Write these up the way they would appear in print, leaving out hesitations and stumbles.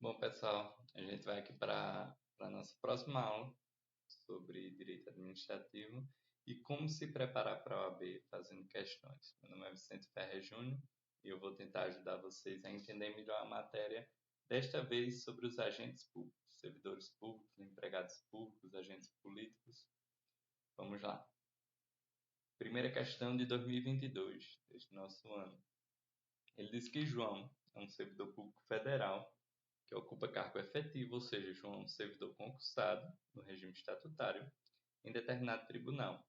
Bom, pessoal, a gente vai aqui para a nossa próxima aula sobre direito administrativo e como se preparar para a OAB fazendo questões. Meu nome é Vicente Ferreira Júnior e eu vou tentar ajudar vocês a entender melhor a matéria, desta vez sobre os agentes públicos, servidores públicos, empregados públicos, agentes políticos. Vamos lá. Primeira questão de 2022, deste nosso ano. Ele diz que João é um servidor público federal que ocupa cargo efetivo, ou seja, João é um servidor concursado no regime estatutário em determinado tribunal.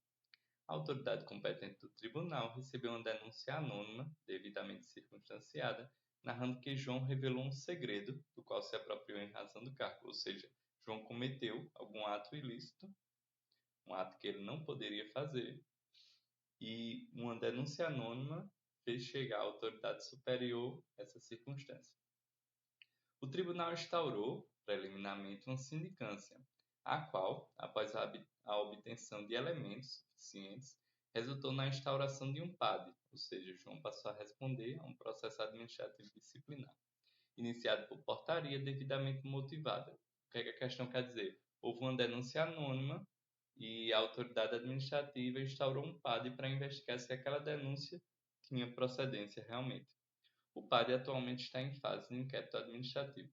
A autoridade competente do tribunal recebeu uma denúncia anônima, devidamente circunstanciada, narrando que João revelou um segredo do qual se apropriou em razão do cargo, ou seja, João cometeu algum ato ilícito, um ato que ele não poderia fazer, e uma denúncia anônima fez chegar à autoridade superior essa circunstância. O tribunal instaurou, preliminarmente, uma sindicância, a qual, após a obtenção de elementos suficientes, resultou na instauração de um PAD, ou seja, João passou a responder a um processo administrativo disciplinar, iniciado por portaria devidamente motivada. O que é que a questão quer dizer? Houve uma denúncia anônima e a autoridade administrativa instaurou um PAD para investigar se aquela denúncia tinha procedência realmente. O PAD atualmente está em fase de inquérito administrativo.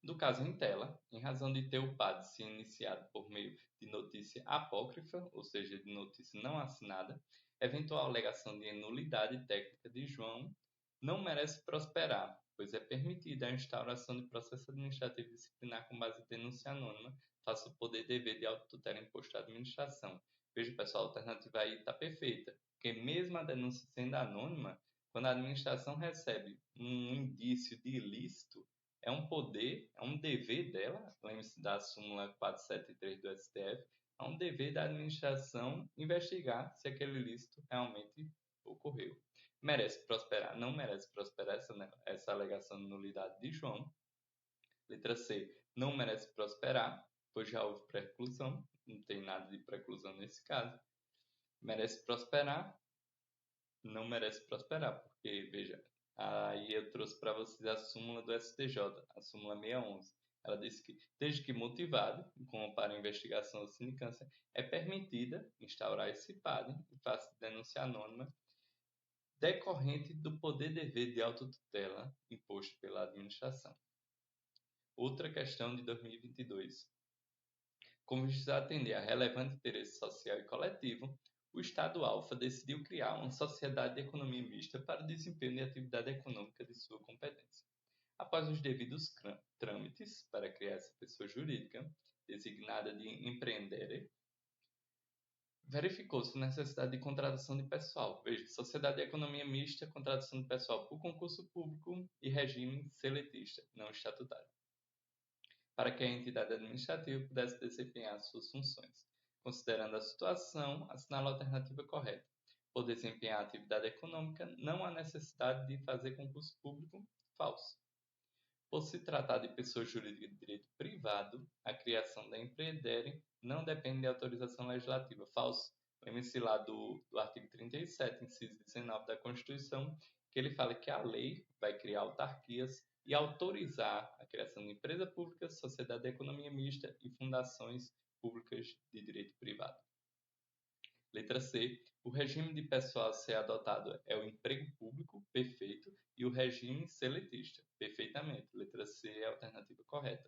Do caso em tela, em razão de ter o PAD se iniciado por meio de notícia apócrifa, ou seja, de notícia não assinada, eventual alegação de nulidade técnica de João não merece prosperar, pois é permitida a instauração de processo administrativo disciplinar com base em denúncia anônima, face o poder dever de autotutela imposto à administração. Veja, pessoal, a alternativa aí está perfeita, porque mesmo a denúncia sendo anônima, quando a administração recebe um indício de ilícito, é um poder, é um dever dela, lembre-se da súmula 473 do STF, é um dever da administração investigar se aquele ilícito realmente ocorreu. Merece prosperar? Não merece prosperar essa alegação de nulidade de João. Letra C, não merece prosperar, pois já houve preclusão, não tem nada de preclusão nesse caso. Merece prosperar? Não merece prosperar, porque, veja, aí eu trouxe para vocês a súmula do STJ, a súmula 611. Ela diz que, desde que motivado, como para investigação ou sindicância, é permitida instaurar esse PAD em face de denúncia anônima decorrente do poder-dever de autotutela imposto pela administração. Outra questão de 2022. Como visa atender a relevante interesse social e coletivo, o Estado Alfa decidiu criar uma sociedade de economia mista para o desempenho de atividade econômica de sua competência. Após os devidos trâmites para criar essa pessoa jurídica, designada de empreendere, verificou-se a necessidade de contratação de pessoal. Veja, sociedade de economia mista, contratação de pessoal por concurso público e regime seletista, não estatutário, para que a entidade administrativa pudesse desempenhar suas funções. Considerando a situação, assinala a alternativa correta. Por desempenhar a atividade econômica, não há necessidade de fazer concurso público. Falso. Por se tratar de pessoa jurídica de direito privado, a criação da empreendere não depende de autorização legislativa. Falso. Lembre-se lá do artigo 37, inciso 19 da Constituição, que ele fala que a lei vai criar autarquias e autorizar a criação de empresa pública, sociedade de economia mista e fundações públicas de direito privado. Letra C. O regime de pessoal a ser adotado é o emprego público, perfeito, e o regime seletista, perfeitamente. Letra C é a alternativa correta.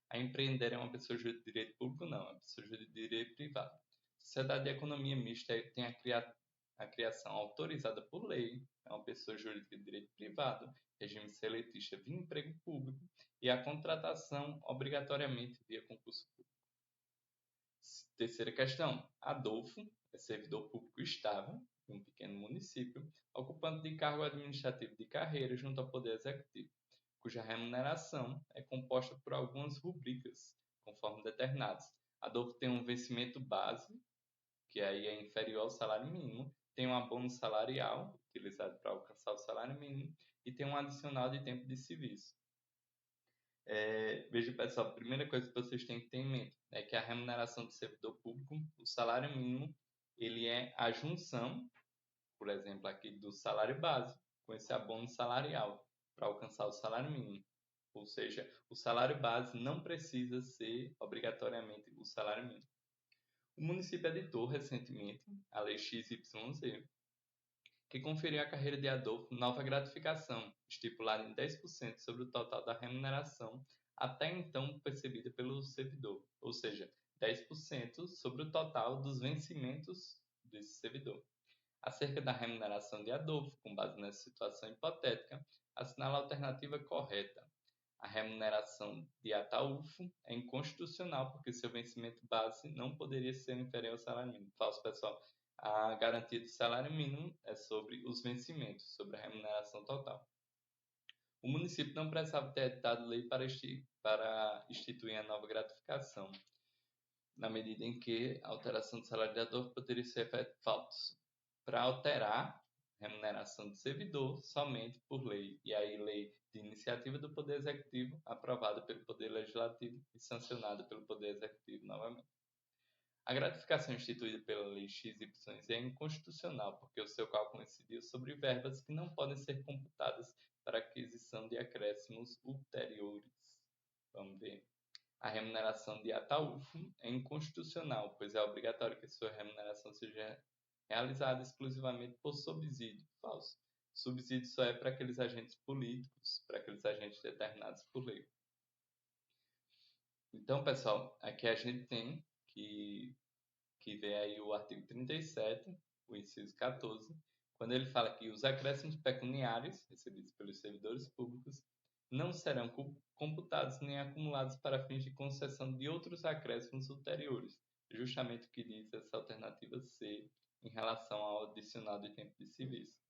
A empreender é uma pessoa jurídica de direito público? Não, é uma pessoa jurídica de direito privado. Sociedade de economia mista tem a criação autorizada por lei, é uma pessoa jurídica de direito privado, regime seletista via emprego público e a contratação obrigatoriamente via concurso público. Terceira questão. Adolfo é servidor público estável em um pequeno município, ocupante de cargo administrativo de carreira junto ao Poder Executivo, cuja remuneração é composta por algumas rubricas, conforme determinados. Adolfo tem um vencimento base, que aí é inferior ao salário mínimo, tem um abono salarial, utilizado para alcançar o salário mínimo, e tem um adicional de tempo de serviço. Veja, pessoal, a primeira coisa que vocês têm que ter em mente é que a remuneração do servidor público, o salário mínimo, ele é a junção, por exemplo, aqui do salário base com esse abono salarial para alcançar o salário mínimo. ou seja, o salário base não precisa ser obrigatoriamente o salário mínimo. O município editou recentemente a Lei XYZ, que conferiu à carreira de Adolfo nova gratificação, estipulada em 10% sobre o total da remuneração até então percebida pelo servidor, ou seja, 10% sobre o total dos vencimentos desse servidor. Acerca da remuneração de Adolfo, com base nessa situação hipotética, assinala a alternativa correta. A remuneração de Ataúfo é inconstitucional porque seu vencimento base não poderia ser inferior ao salário mínimo. Falso, pessoal. A garantia do salário mínimo é sobre os vencimentos, sobre a remuneração total. O município não precisava ter editado lei para instituir a nova gratificação, na medida em que a alteração do salário de Adolfo poderia ser efeito falso. Para alterar a remuneração do servidor somente por lei, e aí lei de iniciativa do Poder Executivo, aprovada pelo Poder Legislativo e sancionada pelo Poder Executivo novamente. A gratificação instituída pela Lei XYZ é inconstitucional, porque o seu cálculo incidiu sobre verbas que não podem ser computadas para aquisição de acréscimos ulteriores. Vamos ver. A remuneração de Ataúfo é inconstitucional, pois é obrigatório que sua remuneração seja realizada exclusivamente por subsídio. Falso. Subsídio só é para aqueles agentes políticos, para aqueles agentes determinados por lei. Então, pessoal, aqui a gente tem que ver aí o artigo 37, o inciso 14, quando ele fala que os acréscimos pecuniários recebidos pelos servidores públicos não serão computados nem acumulados para fins de concessão de outros acréscimos ulteriores, justamente o que diz essa alternativa C em relação ao adicional de tempo de serviço,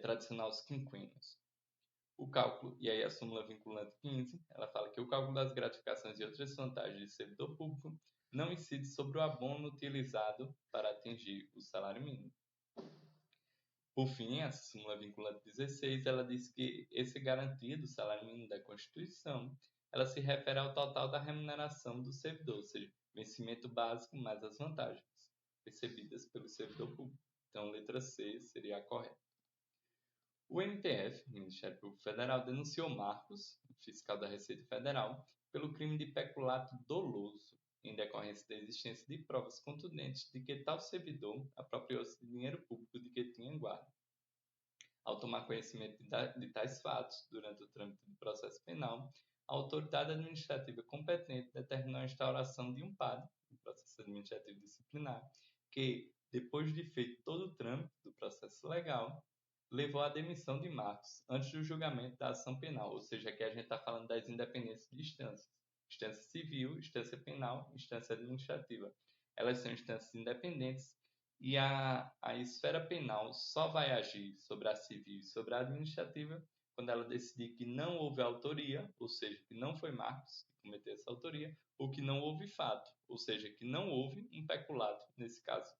tradicional aos quinquênios. O cálculo, e aí a súmula vinculante 15, ela fala que o cálculo das gratificações e outras vantagens de servidor público não incide sobre o abono utilizado para atingir o salário mínimo. Por fim, a súmula vinculante 16, ela diz que esse garantia do salário mínimo da Constituição, ela se refere ao total da remuneração do servidor, ou seja, vencimento básico mais as vantagens recebidas pelo servidor público. Então, letra C seria a correta. O MPF, Ministério Público Federal, denunciou Marcos, fiscal da Receita Federal, pelo crime de peculato doloso, em decorrência da existência de provas contundentes de que tal servidor apropriou-se de dinheiro público de que tinha em guarda. Ao tomar conhecimento de tais fatos, durante o trâmite do processo penal, a autoridade administrativa competente determinou a instauração de um PAD, um processo administrativo disciplinar, que, depois de feito todo o trâmite do processo legal, levou à demissão de Marcos antes do julgamento da ação penal, ou seja, aqui a gente está falando das independências de instâncias. Instância civil, instância penal, instância administrativa. Elas são instâncias independentes e a esfera penal só vai agir sobre a civil e sobre a administrativa quando ela decidir que não houve autoria, ou seja, que não foi Marcos que cometeu essa autoria, ou que não houve fato, ou seja, que não houve um peculato nesse caso.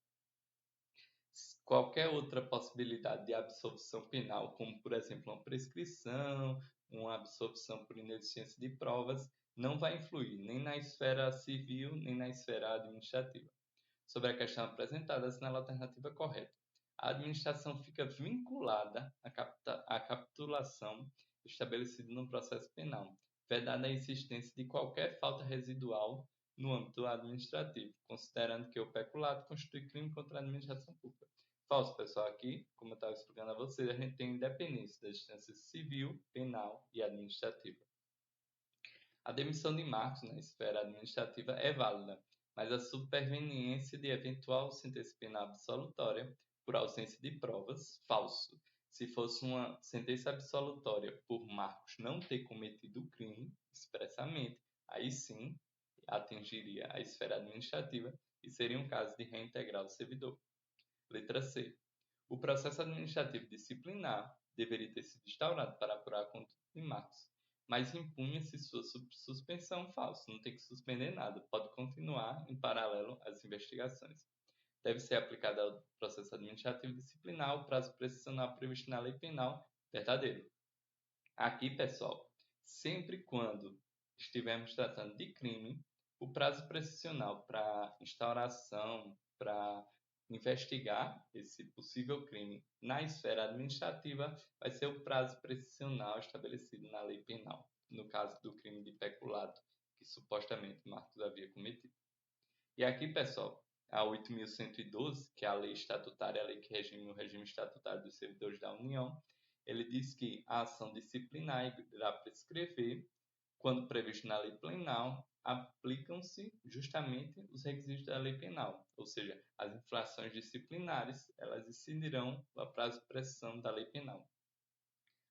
Qualquer outra possibilidade de absolvição penal, como por exemplo uma prescrição, uma absolvição por inexistência de provas, não vai influir nem na esfera civil nem na esfera administrativa. Sobre a questão apresentada, assinala a alternativa correta. A administração fica vinculada à capitulação estabelecida no processo penal, vedada a existência de qualquer falta residual no âmbito administrativo, considerando que o peculato constitui crime contra a administração pública. Falso, pessoal, aqui, como eu estava explicando a vocês, a gente tem independência das instâncias civil, penal e administrativa. A demissão de Marcos na esfera administrativa é válida, mas a superveniência de eventual sentença penal absolutória por ausência de provas, falso. Se fosse uma sentença absolutória por Marcos não ter cometido o crime expressamente, aí sim atingiria a esfera administrativa e seria um caso de reintegrar o servidor. Letra C. O processo administrativo disciplinar deveria ter sido instaurado para apurar a conduta de Marcos, mas impunha-se sua suspensão. Falso, não tem que suspender nada, pode continuar em paralelo às investigações. Deve ser aplicado ao processo administrativo disciplinar o prazo prescricional previsto na lei penal. Verdadeiro. Aqui, pessoal, sempre quando estivermos tratando de crime, o prazo prescricional para instauração, para investigar esse possível crime na esfera administrativa vai ser o prazo prescricional estabelecido na lei penal. no caso do crime de peculato que supostamente Marcos havia cometido. E aqui, pessoal, a 8.112, que é a lei estatutária, a lei que regime o regime estatutário dos servidores da União, ele diz que a ação disciplinar irá prescrever, quando previsto na lei penal, aplicam-se justamente os requisitos da lei penal, ou seja, as infrações disciplinares, elas incidirão no prazo de prescrição da lei penal.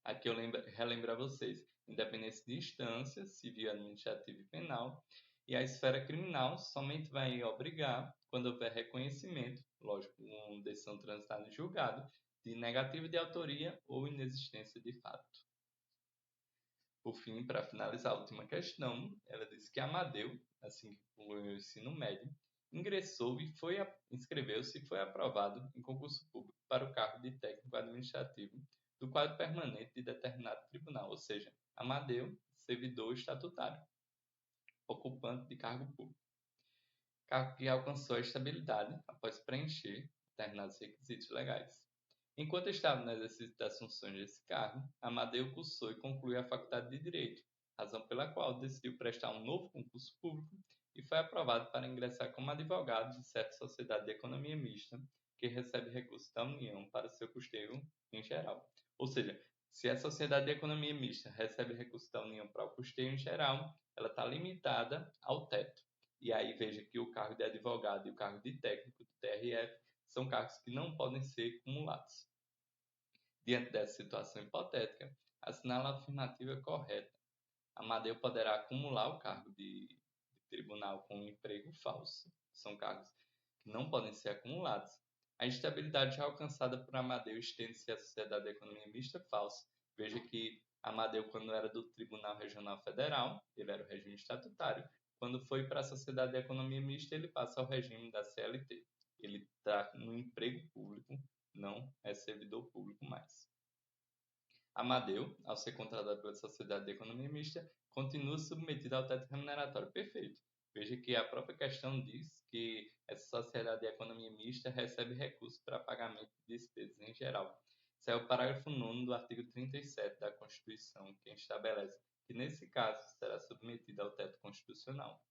Aqui eu relembro a vocês, independência de instância, civil, administrativa e penal, e a esfera criminal somente vai obrigar quando houver reconhecimento, lógico, uma decisão transitada em julgado, de negativa de autoria ou inexistência de fato. Por fim, para finalizar a última questão, ela diz que Amadeu, assim que concluiu o ensino médio, ingressou e inscreveu-se e foi aprovado em concurso público para o cargo de técnico administrativo do quadro permanente de determinado tribunal, ou seja, Amadeu, servidor estatutário, ocupante de cargo público. Cargo que alcançou a estabilidade após preencher determinados requisitos legais. Enquanto estava no exercício das funções desse cargo, Amadeu cursou e concluiu a Faculdade de Direito, razão pela qual decidiu prestar um novo concurso público e foi aprovado para ingressar como advogado de certa sociedade de economia mista que recebe recursos da União para seu custeio em geral. Ou seja, se a sociedade de economia mista recebe recursos da União para o custeio em geral, ela está limitada ao teto. E aí veja que o cargo de advogado e o cargo de técnico do TRF são cargos que não podem ser cumulados. Diante dessa situação hipotética, assinala a afirmativa correta. Amadeu poderá acumular o cargo de tribunal com um emprego falso. São cargos que não podem ser acumulados. A instabilidade já alcançada por Amadeu estende-se à sociedade de economia mista falsa. Veja que Amadeu, quando era do Tribunal Regional Federal, ele era o regime estatutário. Quando foi para a sociedade de economia mista, ele passa ao regime da CLT. Ele está no emprego público, não é servidor público mais. Amadeu, ao ser contratado pela Sociedade de Economia Mista, continua submetido ao teto remuneratório. Perfeito. Veja que a própria questão diz que essa Sociedade de Economia Mista recebe recursos para pagamento de despesas em geral. Esse é o parágrafo 9º do artigo 37 da Constituição, que estabelece que, nesse caso, será submetido ao teto constitucional.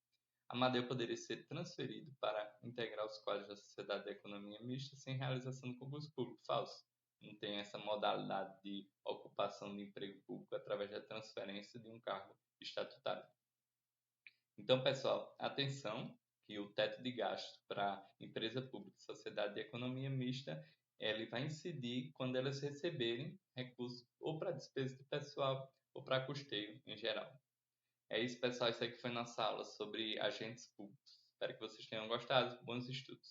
Amadeu poderia ser transferido para integrar os quadros da Sociedade de Economia Mista sem realização do concurso público. Falso. Não tem essa modalidade de ocupação de emprego público através da transferência de um cargo estatutário. Então, pessoal, atenção que o teto de gastos para empresa pública e sociedade de economia mista, ele vai incidir quando elas receberem recursos ou para despesa de pessoal ou para custeio em geral. É isso, pessoal. Isso aqui foi nossa aula sobre agentes públicos. Espero que vocês tenham gostado. Bons estudos!